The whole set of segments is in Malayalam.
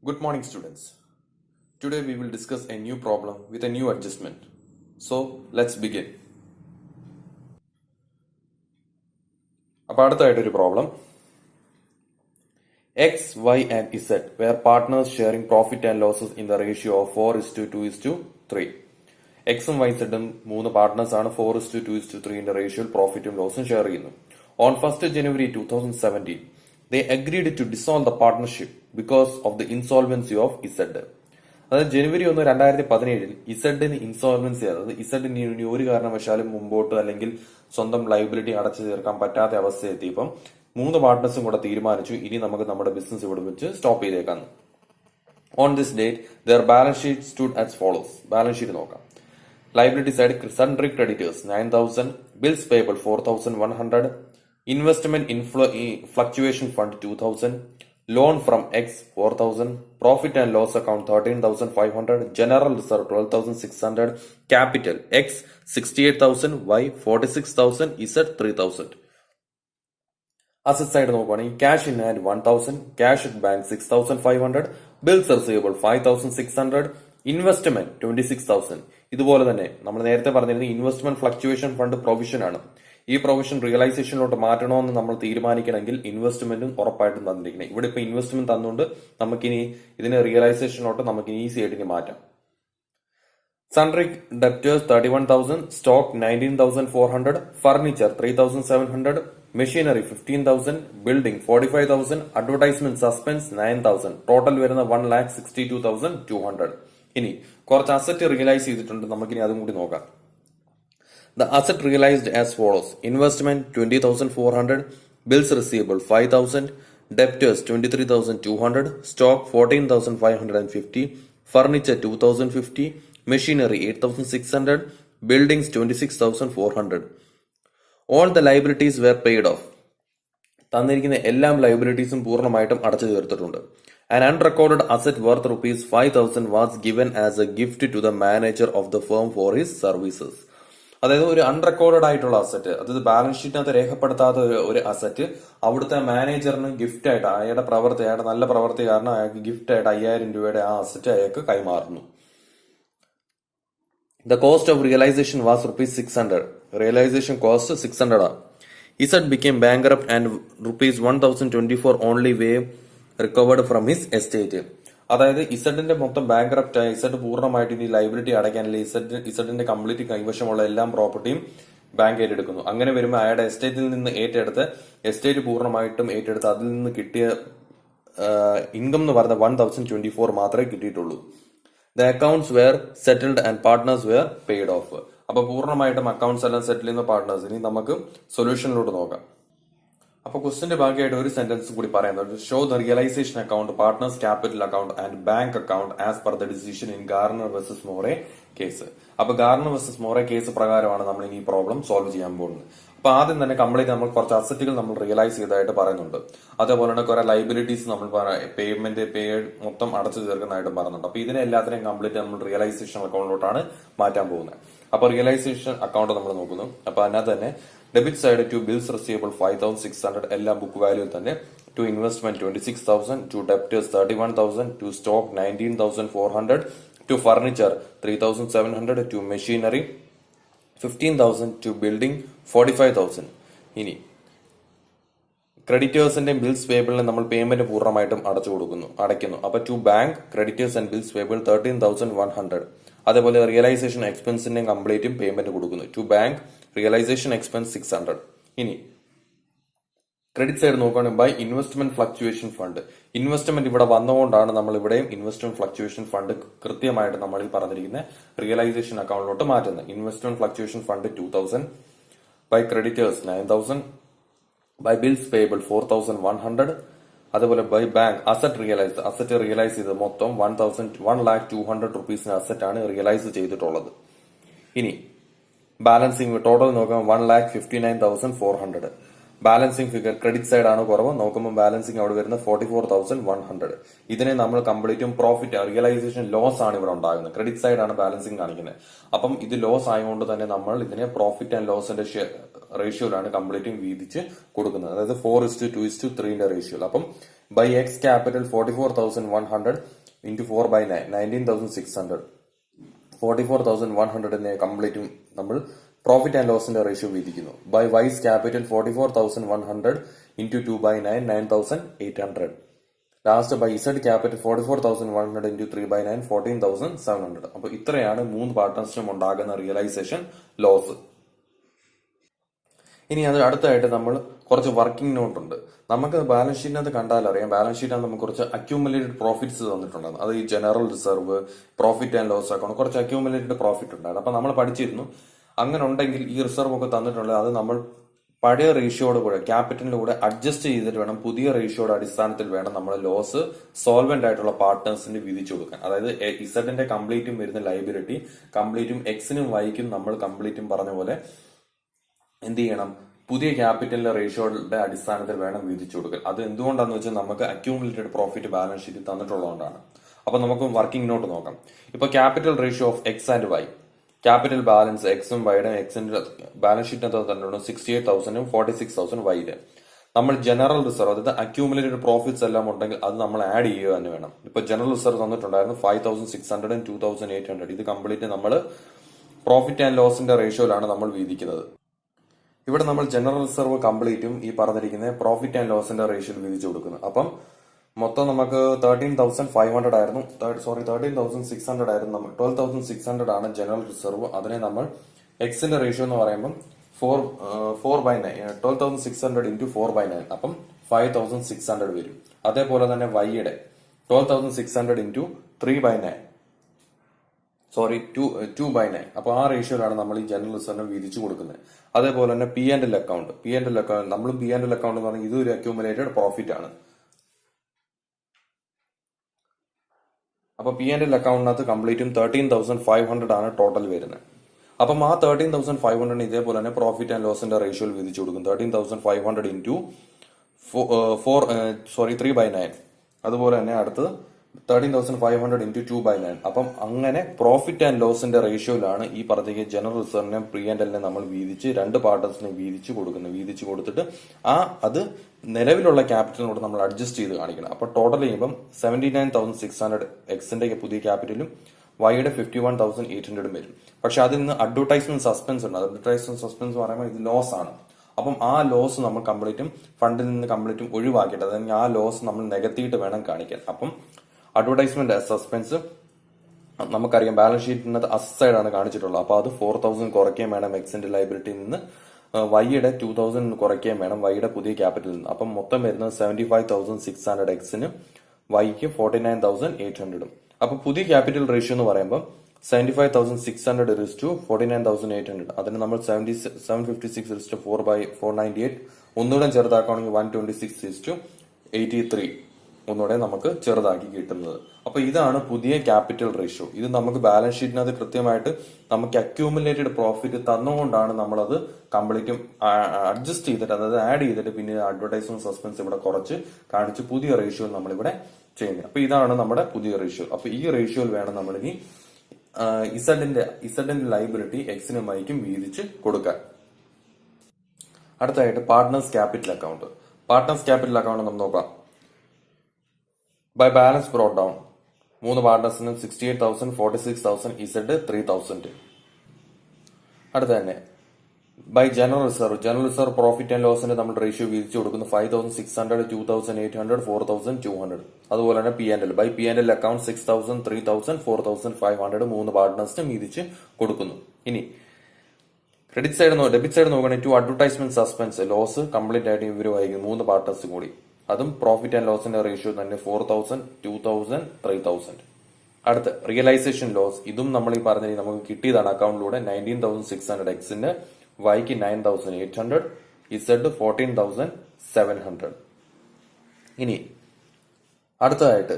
Good morning, students. Today we will discuss a new problem with a new adjustment. So, let's begin. അപ്പോൾ അടുത്തായിട്ടൊരു problem X, Y and Z were partners sharing profit and losses in the ratio of 4:2:3. എക്സും വൈ സെഡും മൂന്ന് പാർട്ട്നേഴ്സ് ആണ് 4:2:3 റേഷ്യോയിൽ പ്രോഫിറ്റും ലോസും ഷെയർ ചെയ്യുന്നു. On 1st January 2017 they agreed to dissolve the partnership because of the insolvency of Z. അതായത് ജനുവരി 1, 2017 ഇസഡിന് ഇൻസോൾവൻസി, അതായത് ഇസഡിന് ഇനി ഒരു കാരണവശാലും മുമ്പോട്ട് അല്ലെങ്കിൽ സ്വന്തം ലൈബിലിറ്റി അടച്ചു തീർക്കാൻ പറ്റാത്ത അവസ്ഥ എത്തിയപ്പം മൂന്ന് പാർട്ട്നേഴ്സും കൂടെ തീരുമാനിച്ചു ഇനി നമുക്ക് നമ്മുടെ ബിസിനസ് ഇവിടെ വെച്ച് സ്റ്റോപ്പ് ചെയ്തേക്കാന്ന്. On this date their balance sheet stood as follows. Balance sheet നോക്കാം. Liability side, sundry creditors 9,000, bills payable 4,100, investment in fluctuation fund 2,000, loan from X 4,000, profit and loss account 13,500, general reserve 12,600, capital X 68,000, Y 46,000, Z 3,000. Asset side നോക്കുകയാണെങ്കിൽ cash in hand 1,000, cash at bank 6,500, bills receivable 5,600, investment 26,000. ഇതുപോലെ തന്നെ നമ്മൾ നേരത്തെ പറഞ്ഞിരുന്ന ഇൻവെസ്റ്റ്മെന്റ് ഫ്ലക്ച്വേഷൻ ഫണ്ട് പ്രൊവിഷൻ ആണ്. ഈ പ്രൊവിഷൻ റിയലൈസേഷനിലോട്ട് മാറ്റണമെന്ന് നമ്മൾ തീരുമാനിക്കണമെങ്കിൽ ഇൻവെസ്റ്റ്മെന്റും ഉറപ്പായിട്ടും തന്നിരിക്കണം. ഇവിടെ ഇപ്പൊ ഇൻവെസ്റ്റ്മെന്റ് തന്നുകൊണ്ട് നമുക്കിനി ഇതിനെ റിയലൈസേഷനിലോട്ട് നമുക്ക് ഈസി ആയിട്ട് മാറ്റാം. Sundry debtors 31,000, stock 19,400, furniture 3,700, machinery 15,000, building 45,000, advertisement suspense 9,000, total വരുന്ന 1,62,200. ഇനി കുറച്ച് അസറ്റ് റിയലൈസ് ചെയ്തിട്ടുണ്ട്, നമുക്കിനി അതും കൂടി നോക്കാം. The asset realized as follows: investment 20,400, bills receivable 5,000, debtors 23,200, stock 14,550, furniture 2,050, machinery 8,600, buildings 26,400. All the liabilities were paid off. തന്നിരിക്കുന്ന എല്ലാ ലൈബിലിറ്റീസും പൂർണ്ണമായിട്ടും അടച്ചു തീർത്തിട്ടുണ്ട്. An unrecorded asset worth ₹5,000 was given as a gift to the manager of the firm for his services. അതായത് ഒരു അൺറെക്കോർഡഡ് ആയിട്ടുള്ള അസറ്റ്, അതായത് ബാലൻസ് ഷീറ്റിനകത്ത് രേഖപ്പെടുത്താത്ത ഒരു അസറ്റ് അവിടുത്തെ മാനേജറിന് ഗിഫ്റ്റ് ആയിട്ട് അയാളുടെ നല്ല പ്രവൃത്തി കാരണം അയാൾക്ക് ഗിഫ്റ്റ് ആയിട്ട് 5,000 രൂപയുടെ ആ അസറ്റ് അയാൾക്ക് കൈമാറുന്നു. The cost of realization was ₹600. Realization cost 600 ആണ്. Z became bankrupt and ₹1,024 only were recovered from his estate. അതായത് ഇസഡിന്റെ മൊത്തം ബാങ്ക്രപ്റ്റ് ആയി ഇസഡ് പൂർണ്ണമായിട്ട് ഇനി ലൈബിലിറ്റി അടയ്ക്കാനില്ല. ഇസഡിന്റെ കംപ്ലീറ്റ് കൈവശമുള്ള എല്ലാം പ്രോപ്പർട്ടിയും ബാങ്ക് ഏറ്റെടുക്കുന്നു. അങ്ങനെ വരുമ്പോൾ അയാളുടെ എസ്റ്റേറ്റിൽ നിന്ന് എസ്റ്റേറ്റ് പൂർണ്ണമായിട്ടും ഏറ്റെടുത്ത് അതിൽ നിന്ന് കിട്ടിയ ഇൻകം എന്ന് പറയുന്നത് 1,024 മാത്രമേ കിട്ടിയിട്ടുള്ളൂ. The accounts were settled and partners were paid off. അപ്പൊ പൂർണ്ണമായിട്ടും അക്കൗണ്ട്സ് എല്ലാം സെറ്റിൽ ചെയ്യുന്ന പാർട്ട്നേഴ്സ്. ഇനി നമുക്ക് സൊല്യൂഷനിലോട്ട് നോക്കാം. അപ്പൊ ക്വസ്റ്റിന്റെ ഭാഗമായിട്ട് ഒരു സെന്റൻസ് കൂടി പറയുന്നത്: show the realisation account, partners capital account and bank account as per the decision in Garner versus Moore case. അപ്പൊ ഗാർണർ വേഴ്സസ് മോറെ കേസ് പ്രകാരമാണ് നമ്മൾ ഇനി ഈ പ്രോബ്ലം സോൾവ് ചെയ്യാൻ പോകുന്നത്. അപ്പൊ ആദ്യം തന്നെ കംപ്ലീറ്റ് നമ്മൾ കുറച്ച് അസറ്റുകൾ നമ്മൾ റിയലൈസ് ചെയ്തതായിട്ട് പറയുന്നുണ്ട്. അതേപോലെ തന്നെ കുറെ ലൈബിലിറ്റീസ് നമ്മൾ പേയ്മെന്റ് മൊത്തം അടച്ചു തീർക്കുന്നതായിട്ടും പറയുന്നുണ്ട്. അപ്പൊ ഇതിനെ എല്ലാത്തിനെയും കംപ്ലീറ്റ് നമ്മൾ റിയലൈസേഷൻ അക്കൗണ്ടിലോട്ടാണ് മാറ്റാൻ പോകുന്നത്. അപ്പൊ റിയലൈസേഷൻ അക്കൗണ്ട് നമ്മൾ നോക്കുന്നു. അപ്പൊ അതിനകത്ത് തന്നെ debit side to bills receivable 5,600 എല്ലാം ബുക്ക് വാല്യൂ തന്നെ, to investment 26,000, to debtors 31,000, to stock 19,400, to furniture 3,700, to machinery 15,000, to building 45,000. ഇനി ക്രെഡിറ്റേഴ്സിന്റെയും ബിൽസ് പേബിളിനെ നമ്മൾ പേയ്മെന്റ് പൂർണ്ണമായിട്ടും അടയ്ക്കുന്നു. അപ്പൊ to bank creditors and bills payable 13,100. അതേപോലെ റിയലൈസേഷൻ എക്സ്പെൻസിന്റെയും കംപ്ലീറ്റും പേയ്മെന്റ് കൊടുക്കുന്നു. To bank realisation expense 600. ഇനി ക്രെഡിറ്റ് സൈഡ് നോക്കുകയാണെങ്കിൽ by investment fluctuation fund. Investment ഇവിടെ വന്നുകൊണ്ടാണ് നമ്മൾ ഇവിടെയും ഇൻവെസ്റ്റ്മെന്റ് ഫ്ലക്ച്വേഷൻ ഫണ്ട് കൃത്യമായിട്ട് നമ്മൾ ഈ പറഞ്ഞിരിക്കുന്ന റിയലൈസേഷൻ അക്കൗണ്ടിലോട്ട് മാറ്റുന്നത്. Investment fluctuation fund 2,000, by creditors 9,000, by bills payable 4,100, അതുപോലെ ബൈ ബാങ്ക് അസറ്റ് റിയലൈസ് ചെയ്ത് മൊത്തം 1,200 റുപ്പീസിന് അസറ്റ് ആണ് റിയലൈസ് ചെയ്തിട്ടുള്ളത്. ഇനി ബാലൻസിങ് ടോട്ടൽ നോക്കാം 1,59,400. ബാലൻസിങ് ഫിഗർ ക്രെഡിറ്റ് സൈഡ് ആണ് കുറവ്. നോക്കുമ്പോൾ ബാലൻസിങ് അവിടെ വരുന്നത് 44,100. ഇതിനെ നമ്മൾ കംപ്ലീറ്റും പ്രോഫിറ്റ് റിയലൈസേഷൻ ലോസ് ആണ് ഇവിടെ ഉണ്ടാകുന്നത്. ക്രെഡിറ്റ് സൈഡ് ആണ് ബാലൻസിങ് കാണിക്കുന്നത്. അപ്പം ഇത് ലോസ് ആയതുകൊണ്ട് തന്നെ നമ്മൾ ഇതിനെ പ്രോഫിറ്റ് ആൻഡ് ലോസിന്റെ റേഷ്യോയിലാണ് കംപ്ലീറ്റും വീതിച്ച് കൊടുക്കുന്നത്. അതായത് 4:2:3 റേഷ്യോയിൽ. അപ്പം ബൈ എക്സ് ക്യാപിറ്റൽ 44,100, ഇൻറ്റു 4/9 19,600 44,100 കംപ്ലീറ്റും നമ്മൾ പ്രോഫിറ്റ് ആൻഡ് ലോസിന്റെ റേഷ്യോ വീതിക്കുന്നു. By Y's capital 44,100 into 2/9 9,800. Last by Z capital 44,100 into 3/9 14,700. അപ്പൊ ഇത്രയാണ് 3 പാർട്ട്നേഴ്സിനും ഉണ്ടാകുന്ന റിയലൈസേഷൻ ലോസ്. ഇനി അത് അടുത്തായിട്ട് നമ്മൾ കുറച്ച് വർക്കിംഗ് നോട്ട് ഉണ്ട്. നമുക്ക് ബാലൻസ് ഷീറ്റിനകത്ത് കണ്ടാൽ അറിയാം, ബാലൻസ് ഷീറ്റിനകത്ത് നമുക്ക് കുറച്ച് അക്യൂമുലേറ്റഡ് പ്രോഫിറ്റ്സ് തന്നിട്ടുണ്ടായിരുന്നു. അത് ഈ general reserve, profit and loss account, കുറച്ച് അക്യൂമുലേറ്റഡ് പ്രോഫിറ്റ് ഉണ്ടായിരുന്നു. അപ്പൊ നമ്മൾ പഠിച്ചിരുന്നു, അങ്ങനെ ഉണ്ടെങ്കിൽ ഈ റിസർവ് ഒക്കെ തന്നിട്ടുള്ളത് അത് നമ്മൾ പഴയ റേഷ്യോയുടെ കൂടെ ക്യാപിറ്റലിന്റെ കൂടെ അഡ്ജസ്റ്റ് ചെയ്തിട്ട് വേണം, പുതിയ റേഷ്യോയുടെ അടിസ്ഥാനത്തിൽ വേണം നമ്മൾ ലോസ് സോൾവെന്റ് ആയിട്ടുള്ള പാർട്ട്നേഴ്സിന് വിധിച്ചു കൊടുക്കാൻ. അതായത് ഇസഡിന്റെ കംപ്ലീറ്റും വരുന്ന ലൈബിലിറ്റി കംപ്ലീറ്റും എക്സിനും വൈക്കും നമ്മൾ കംപ്ലീറ്റും പറഞ്ഞ പോലെ എന്ത് ചെയ്യണം, പുതിയ ക്യാപിറ്റലിന്റെ റേഷ്യോയുടെ അടിസ്ഥാനത്തിൽ വേണം വിധിച്ചു കൊടുക്കൽ. അത് എന്തുകൊണ്ടാന്ന് വെച്ചാൽ നമുക്ക് അക്യൂമുലേറ്റഡ് പ്രോഫിറ്റ് ബാലൻസ് ഷീറ്റ് തന്നിട്ടുള്ളതുകൊണ്ടാണ്. അപ്പൊ നമുക്ക് വർക്കിംഗ് നോട്ട് നോക്കാം. ഇപ്പൊ capital ratio of X and Y, capital balance എക്സും വൈയുടെ എക്സിന്റെ ബാലൻസ് ഷീറ്റിനകത്ത് തന്നിട്ടുണ്ട് 68,000 46,000 വൈയുടെ. നമ്മൾ ജനറൽ റിസർവ്, അതായത് അക്യൂമുലേറ്റഡ് പ്രോഫിറ്റ്സ് എല്ലാം ഉണ്ടെങ്കിൽ അത് നമ്മൾ ആഡ് ചെയ്യുക തന്നെ വേണം. ഇപ്പൊ ജനറൽ റിസർവ് തന്നിട്ടുണ്ടായിരുന്നു 5,600 2,800. ഇത് കംപ്ലീറ്റ് നമ്മൾ പ്രോഫിറ്റ് ആൻഡ് ലോസിന്റെ റേഷ്യോയിലാണ് നമ്മൾ വീതിക്കുന്നത്. ഇവിടെ നമ്മൾ ജനറൽ റിസർവ് കംപ്ലീറ്റും ഈ പറഞ്ഞിരിക്കുന്ന പ്രോഫിറ്റ് ആൻഡ് ലോസിന്റെ റേഷ്യോയിൽ വിധിച്ചു കൊടുക്കുന്നത്. അപ്പം മൊത്തം നമുക്ക് 13,500 ആയിരുന്നു, 13,600 ആയിരുന്നു. 12,600 ആണ് ജനറൽ റിസർവ്. അതിനെ നമ്മൾ എക്സിന്റെ റേഷ്യോ എന്ന് പറയുമ്പോൾ 4/9 12,600 ഇൻറ്റു 4/9 അപ്പം 5,600 വരും. അതേപോലെ തന്നെ വൈയുടെ 12,600 ഇൻറ്റു 3/9 2/9. അപ്പൊ ആ റേഷ്യോയിലാണ് നമ്മൾ ഈ ജനറൽ റിസർവിനെ വീതിച്ചു കൊടുക്കുന്നത്. അതേപോലെ തന്നെ പി ആൻഡ് എൽ അക്കൗണ്ട് നമ്മളും പി ആൻഡ് എൽ അക്കൗണ്ട് എന്ന് പറഞ്ഞാൽ ഇതൊരു അക്യൂമുലേറ്റഡ് പ്രോഫിറ്റ് ആണ്. അപ്പൊ പി ആൻഡ് എൽ അക്കൗണ്ടിനകത്ത് കംപ്ലീറ്റും 13,500 ആണ് ടോട്ടൽ വരുന്നത്. അപ്പം ആ 13,500 ഇതേപോലെ തന്നെ പ്രോഫിറ്റ് ആൻഡ് ലോസിന്റെ റേഷ്യോയിൽ വിധിച്ചു കൊടുക്കും. 13,500 ഇൻറ്റു 3/9. അതുപോലെ തന്നെ അടുത്തത് 13,500 ഇൻറ്റു 2/9. അപ്പം അങ്ങനെ പ്രോഫിറ്റ് ആൻഡ് ലോസിന്റെ റേഷ്യോയിലാണ് ഈ പറഞ്ഞ ജനറൽ റിസർവിനെ പ്രീ ആൻഡ് എല്ലിനെ നമ്മൾ വീതിച്ച് രണ്ട് പാർട്ട്നേഴ്സിനെ വീതിച്ച് കൊടുക്കുന്നത്. വീതിച്ച് കൊടുത്തിട്ട് അത് നിലവിലുള്ള ക്യാപിറ്റലിനോട് നമ്മൾ അഡ്ജസ്റ്റ് ചെയ്ത് കാണിക്കണം. അപ്പൊ ടോട്ടൽ ചെയ്യുമ്പോൾ 79,600 എക്സിന്റെ പുതിയ ക്യാപിറ്റലും വൈയുടെ 51,800 വരും. പക്ഷെ അതിൽ നിന്ന് അഡ്വർടൈസ്മെന്റ് സസ്പെൻസ് ഉണ്ട്. അഡ്വർടൈസ്മെന്റ് സസ്പെൻസ് പറയുമ്പോൾ ഇത് ലോസ് ആണ്. അപ്പം ആ ലോസ് നമ്മൾ കംപ്ലീറ്റും ഫണ്ടിൽ നിന്ന് കംപ്ലീറ്റും ഒഴിവാക്കിയിട്ട്, അതായത് ആ ലോസ് നമ്മൾ നികത്തിയിട്ട് വേണം കാണിക്കാൻ. അപ്പം അഡ്വർടൈസ്മെന്റ് സസ്പെൻസ് നമുക്കറിയാം ബാലൻസ് ഷീറ്റിനകത്ത് അസൈഡ് ആണ് കാണിച്ചിട്ടുള്ളത്. അപ്പൊ അത് 4,000 കുറയ്ക്കുകയും വേണം എക്സിന്റെ ലൈബിലിറ്റിയിൽ നിന്ന്. വൈയുടെ 2,000 കുറയ്ക്കുകയും വേണം വൈയുടെ പുതിയ ക്യാപിറ്റലിൽ നിന്ന്. അപ്പം മൊത്തം വരുന്നത് 75,600 എക്സിനും വൈക്ക് 49,800. അപ്പൊ പുതിയ ക്യാപിറ്റൽ റേഷ്യോ എന്ന് പറയുമ്പോൾ 75,600 49,800. അതിന് നമ്മൾ 756 4/498 ഒന്നുകൂടെ ചെറുതാക്കുകയാണെങ്കിൽ 126 83 ഒന്നുകൂടെ നമുക്ക് ചെറുതാക്കി കിട്ടുന്നത്. അപ്പൊ ഇതാണ് പുതിയ ക്യാപിറ്റൽ റേഷ്യോ. ഇത് നമുക്ക് ബാലൻസ് ഷീറ്റിനകത്ത് കൃത്യമായിട്ട് നമുക്ക് അക്യൂമുലേറ്റഡ് പ്രോഫിറ്റ് തന്നുകൊണ്ടാണ് നമ്മളത് കംപ്ലീറ്റും അഡ്ജസ്റ്റ് ചെയ്തിട്ട്, അതായത് ആഡ് ചെയ്തിട്ട് പിന്നെ അഡ്വർടൈസ്മെന്റ് സസ്പെൻസ് ഇവിടെ കുറച്ച് കാണിച്ച് പുതിയ റേഷ്യോ നമ്മളിവിടെ ചെയ്യുന്നത്. അപ്പൊ ഇതാണ് നമ്മുടെ പുതിയ റേഷ്യോ. അപ്പൊ ഈ റേഷ്യോയിൽ വേണം നമ്മൾ ഇനി ഇസഡിന്റെ ലൈബിലിറ്റി എക്സിനും വൈക്കും വീതിച്ച് കൊടുക്കാൻ. അടുത്തായിട്ട് partners capital account. Partners capital account നമുക്ക് നോക്കാം. ബൈ ബാലൻസ് ബ്രോട്ട് ഡൗൺ 3 പാർട്ട്നേഴ്സിനും 68,000 46,000 ഇസഡ് 3,000. അടുത്ത തന്നെ by general reserve profit and ലോസിന്റെ നമ്മൾ റേഷ്യോ വീതിച്ചു കൊടുക്കുന്നു 5,600 2,800 4,200. അതുപോലെ തന്നെ P and L by P and L account 6,000 3,000 4,500 3 പാർട്ട്നേഴ്സിന് വീതിച്ച് കൊടുക്കുന്നു. ഇനി ഡെബിറ്റ് സൈഡ് നോക്കുകയാണെങ്കിൽ 2 അഡ്വർടൈസ്മെന്റ് സസ്പെൻസ് ലോസ് കംപ്ലീറ്റ് ആയിട്ട് ഇവർ വൈകും 3 പാർട്ട്നേഴ്സ് കൂടി. അതും പ്രോഫിറ്റ് ആൻഡ് ലോസിന്റെ റേഷ്യോ തന്നെ 4,000 2,000 3,000. അടുത്ത റിയലൈസേഷൻ ലോസ്. ഇതും നമ്മൾ ഈ പറഞ്ഞ നമുക്ക് കിട്ടിയതാണ് അക്കൗണ്ടിലൂടെ 19,600 എക്സിന്റെ വൈക്ക് 9,800 ഇസഡ് 14,700. ഇനി അടുത്തതായിട്ട്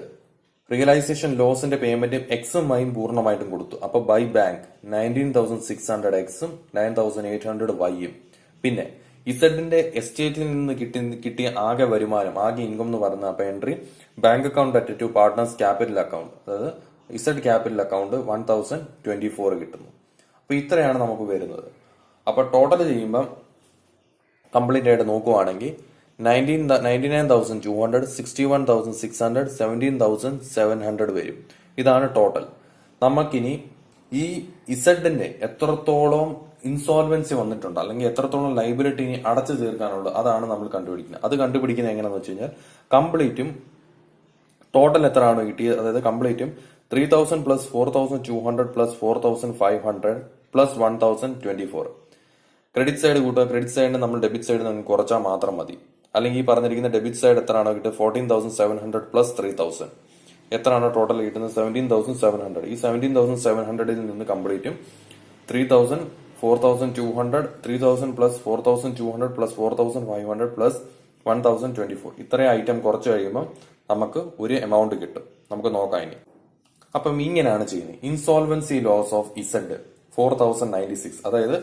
റിയലൈസേഷൻ ലോസിന്റെ പേയ്മെന്റ് എക്സും വൈയും പൂർണ്ണമായിട്ടും കൊടുത്തു. അപ്പൊ ബൈ ബാങ്ക് 19,600 എക്സും 9,800 വൈയും. പിന്നെ ഇസഡിന്റെ എസ്റ്റേറ്റിൽ നിന്ന് കിട്ടിയ ആകെ വരുമാനം, ആകെ ഇൻകം എന്ന് പറയുന്ന അപ്പൊ entry bank account at to partners capital account, അതായത് ഇസഡ് ക്യാപിറ്റൽ അക്കൗണ്ട് 1,024 കിട്ടുന്നു. അപ്പൊ ഇത്രയാണ് നമുക്ക് വരുന്നത്. അപ്പൊ ടോട്ടൽ ചെയ്യുമ്പോൾ കംപ്ലീറ്റ് ആയിട്ട് നോക്കുവാണെങ്കിൽ 99,200, 61,600, 17,700 വരും. ഇതാണ് ടോട്ടൽ. നമുക്കിനി ഈ ഇസഡിന്റെ എത്രത്തോളം ഇൻസോൾവൻസി വന്നിട്ടുണ്ട് അല്ലെങ്കിൽ എത്രത്തോളം ലൈബിലിറ്റി ഇനി അടച്ചു തീർക്കാനുള്ളത് അതാണ് നമ്മൾ കണ്ടുപിടിക്കുന്നത്. അത് കണ്ടുപിടിക്കുന്നത് എങ്ങനെയാണെന്ന് വെച്ച് കഴിഞ്ഞാൽ കംപ്ലീറ്റും ടോട്ടൽ എത്രയാണോ കിട്ടിയത്, അതായത് കംപ്ലീറ്റും 3,000 plus 4,200 plus 4,500 plus 1,024. Credit side കൂട്ടുക. ക്രെഡിറ്റ് സൈഡിന് നമ്മൾ ഡെബിറ്റ് സൈഡ് നമുക്ക് കുറച്ചാൽ മാത്രം മതി. അല്ലെങ്കിൽ ഈ പറഞ്ഞിരിക്കുന്ന ഡെബിറ്റ് സൈഡ് എത്രയാണോ കിട്ടുക 14,700 പ്ലസ് 3,000 എത്രയാണോ ടോട്ടൽ കിട്ടുന്നത് 17,700. ഈ 17,700 നിന്ന് കംപ്ലീറ്റും 3,000, 4,200, 3,000 പ്ലസ് 4,200 പ്ലസ് 4,500 പ്ലസ് 1,024 ഇത്രയും ഐറ്റം കുറച്ച് കഴിയുമ്പോൾ നമുക്ക് ഒരു എമൗണ്ട് കിട്ടും. നമുക്ക് നോക്കാം ഇനി. അപ്പം ഇങ്ങനെയാണ് ചെയ്യുന്നത്. ഇൻസോൾവൻസി ലോസ് ഓഫ് ഇസഡ് 4,096, അതായത്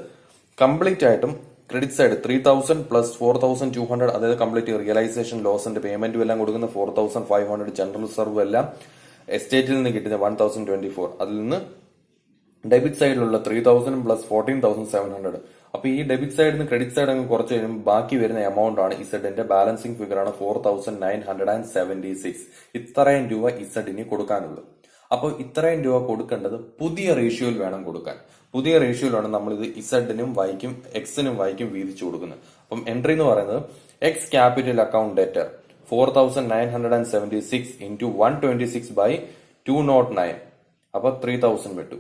കംപ്ലീറ്റ് ആയിട്ടും ക്രെഡിറ്റ് സൈഡ് 3,000 പ്ലസ് 4,200, അതായത് കംപ്ലീറ്റ് റിയലൈസേഷൻ ലോസിന്റെ പേയ്മെന്റും എല്ലാം കൊടുക്കുന്ന 4,500, ജനറൽ റിസർവ് എല്ലാം എസ്റ്റേറ്റിൽ നിന്ന് കിട്ടുന്ന 1,024, അതിൽ നിന്ന് ഡെബിറ്റ് സൈഡിലുള്ള 3,000 പ്ലസ് 14,700. അപ്പൊ ഈ ഡെബിറ്റ് സൈഡിൽ നിന്ന് ക്രെഡിറ്റ് സൈഡ് അങ്ങ് കുറച്ച് കഴിയുമ്പോൾ ബാക്കി വരുന്ന എമൗണ്ട് ആണ് ഇസഡിന്റെ ബാലൻസിംഗ് ഫിഗർ ആണ് 4,976. ഇത്രയും രൂപ ഇസഡിന് കൊടുക്കാനുള്ളത്. അപ്പോൾ ഇത്രയും രൂപ കൊടുക്കേണ്ടത് പുതിയ റേഷ്യോയിൽ വേണം കൊടുക്കാൻ. പുതിയ റേഷ്യോയിലാണ് നമ്മൾ ഇത് ഇസഡിനും വൈക്കും എക്സിനും വൈക്കും വീതിച്ചു കൊടുക്കുന്നത്. അപ്പം എൻട്രി എന്ന് പറയുന്നത് X capital account debtor 4,976 into 126/209, അപ്പൊ 3,000 വിട്ടു.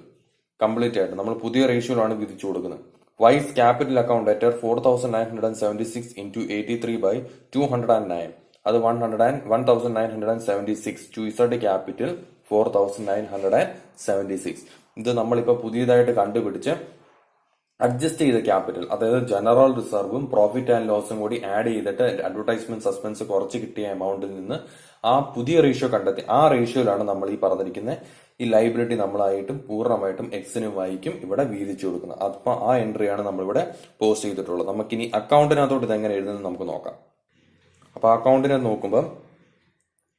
കംപ്ലീറ്റ് ആയിട്ട് നമ്മൾ പുതിയ റേഷ്യോയിലാണ് വിധിച്ചു കൊടുക്കുന്നത്. Y's capital account debtor 4,976 into 83/209, അത് 1,976 ടു ഇസഡ് ക്യാപിറ്റൽ 4,976. ഇത് നമ്മളിപ്പോ പുതിയതായിട്ട് കണ്ടുപിടിച്ച് അഡ്ജസ്റ്റ് ചെയ്ത ക്യാപിറ്റൽ, അതായത് ജനറൽ റിസർവും പ്രോഫിറ്റ് ആൻഡ് ലോസും കൂടി ആഡ് ചെയ്തിട്ട് അഡ്വർടൈസ്മെന്റ് സസ്പെൻസ് കുറച്ച് കിട്ടിയ എമൗണ്ടിൽ നിന്ന് ആ പുതിയ റേഷ്യോ കണ്ടെത്തി. ആ റേഷ്യോയിലാണ് നമ്മൾ ഈ പറഞ്ഞിരിക്കുന്ന ഈ ലൈബിലിറ്റി നമ്മളായിട്ടും പൂർണ്ണമായിട്ടും എക്സിനും വൈക്കും ഇവിടെ വീതിച്ചു കൊടുക്കുന്നത്. അപ്പൊ ആ എൻട്രിയാണ് നമ്മളിവിടെ പോസ്റ്റ് ചെയ്തിട്ടുള്ളത്. നമുക്കിനി അക്കൗണ്ടിനകത്തോട്ട് ഇതെങ്ങനെ എഴുതുന്നത് നമുക്ക് നോക്കാം. അപ്പൊ അക്കൗണ്ടിനെ നോക്കുമ്പോൾ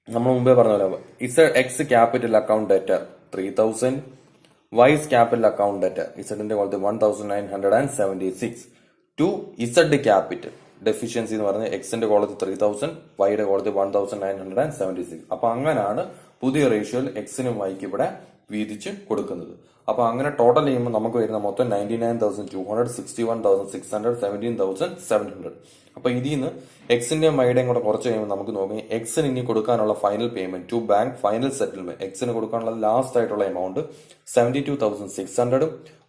നമ്മൾ മുമ്പേ പറഞ്ഞ പോലെ X capital account debtor 3,000, Y's capital account debtor ഇസഡിന്റെ കോളത്തിൽ 1,976 ടു ഇസഡ് ക്യാപിറ്റൽ ഡെഫിഷ്യൻസി എന്ന് പറഞ്ഞാൽ എക്സിന്റെ കോളത്തിൽ 3,000, വൈയുടെ കോളത്തിൽ 1,976. അപ്പൊ അങ്ങനെയാണ് പുതിയ റേഷ്യോയിൽ എക്സിനും വൈക്ക് ഇവിടെ വീതിച്ച് കൊടുക്കുന്നത്. അപ്പൊ അങ്ങനെ ടോട്ടൽ ചെയ്യുമ്പോൾ നമുക്ക് വരുന്ന മൊത്തം 99,200, 61,600, 17,700. അപ്പൊ ഇതിൽ നിന്ന് എക്സിന്റെയും വൈയുടെയും കൂടെ കുറച്ച് കഴിയുമ്പോൾ നമുക്ക് നോക്കാം എക്സിന് ഇനി കൊടുക്കാനുള്ള final payment to bank final settlement. എക്സിന് കൊടുക്കാനുള്ള ലാസ്റ്റ് ആയിട്ടുള്ള എമൗണ്ട് 72,600,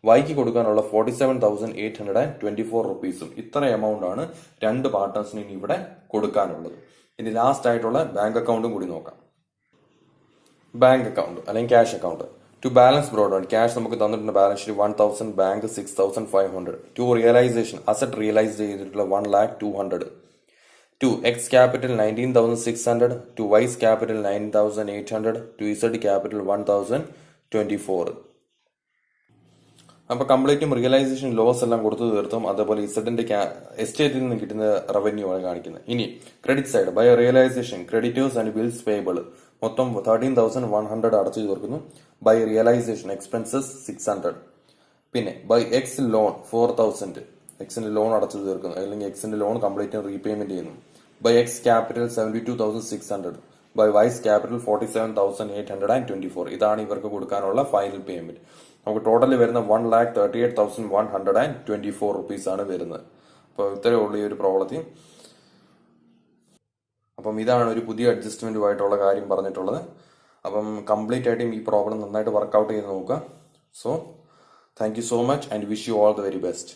വൈക്ക് കൊടുക്കാനുള്ള 47,824 റുപ്പീസും. ഇത്ര എമൗണ്ട് ആണ് രണ്ട് പാർട്ട്നേഴ്സിന് ഇനി ഇവിടെ കൊടുക്കാനുള്ളത്. ഇനി ലാസ്റ്റ് ആയിട്ടുള്ള ബാങ്ക് അക്കൗണ്ടും കൂടി നോക്കാം. ബാങ്ക് അക്കൗണ്ട് അല്ലെങ്കിൽ cash account to balance brought cash നമുക്ക് തന്നിട്ടുണ്ട് balance sheet 1,000, bank 6,500. To realisation asset realise ചെയ്തിട്ടുള്ള 1,02,000. To X capital 19,600, to Y's capital 9,800, to Z capital 1,024. അപ്പൊ കംപ്ലീറ്റും റിയലൈസേഷൻ ലോസ് എല്ലാം കൊടുത്തു തീർത്തും. അതേപോലെ ഇസഡിന്റെ എസ്റ്റേറ്റിൽ നിന്ന് കിട്ടുന്ന റവന്യൂ ആണ് കാണിക്കുന്നത്. ഇനി credit side by realisation creditors and bills payable മൊത്തം 13,100 അടച്ചു തീർക്കുന്നു. By realisation expenses 600. പിന്നെ ബൈ എക്സ് ലോൺ 4,000 എക്സിന്റെ ലോൺ അടച്ചു തീർക്കുന്നു, അല്ലെങ്കിൽ എക്സിന്റെ ലോൺ കംപ്ലീറ്റ് റീപേയ്മെന്റ് ചെയ്യുന്നു. By X capital 72,600, by Y's capital 47,824. ഇതാണ് ഇവർക്ക് കൊടുക്കാനുള്ള ഫൈനൽ പേയ്മെന്റ്. നമുക്ക് ടോട്ടൽ വരുന്ന 1,38,124 റുപ്പീസ് ആണ് വരുന്നത്. അപ്പോൾ ഇത്രയേ ഉള്ളൂ ഈ ഒരു പ്രോബ്ലത്തിൽ. അപ്പം ഇതാണ് ഒരു പുതിയ അഡ്ജസ്റ്റ്മെന്റുമായിട്ടുള്ള കാര്യം പറഞ്ഞിട്ടുള്ളത്. അപ്പം കംപ്ലീറ്റ് ആയിട്ടും ഈ പ്രോബ്ലം നന്നായിട്ട് വർക്ക്ഔട്ട് ചെയ്ത് നോക്കുക. So thank you so much and wish you all the very best.